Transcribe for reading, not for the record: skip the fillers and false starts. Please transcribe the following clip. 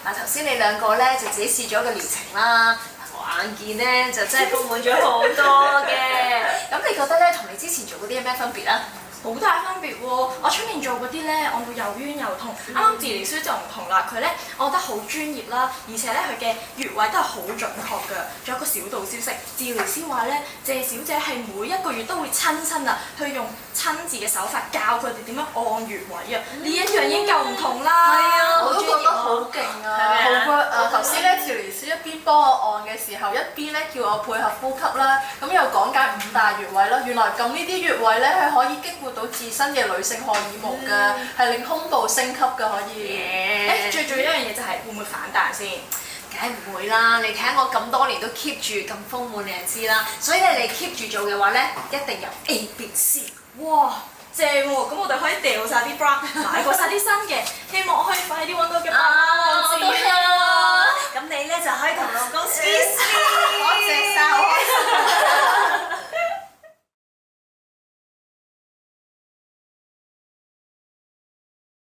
嗱，頭先你兩個咧就自己試咗個療程啦，我眼見咧就真係豐滿咗好多嘅。咁你覺得咧同你之前做嗰啲有咩分別啊？好大分別喎！我出面做嗰啲咧，按到又冤又痛。啱啱治療師就唔同啦，佢咧我覺得好專業啦，而且咧佢嘅穴位都係好準確㗎。仲有個小道消息，治療師話咧，謝小姐係每一個月都會親去用親自嘅手法教佢哋點樣按穴位啊！呢一樣已經夠唔同啦。係啊，我都覺得好勁啊，好 work 啊！頭先咧治療師一邊幫我按嘅時候，一邊咧叫我配合呼吸啦，咁又講解5大穴位啦。原來咁呢啲穴位咧係可以激活到自身嘅女性荷爾蒙㗎，係令胸部升級㗎可以。最重要一樣嘢就係會唔會反彈先？梗係唔會啦！你睇下我咁多年都 keep 住咁豐滿，你就知啦。所以咧，你 keep 住做嘅話咧，一定有 A、B、C。哇！正喎，咁我哋可以掉晒啲 bra，買過晒啲新嘅，希望我可以快啲揾到嘅爸爸王子。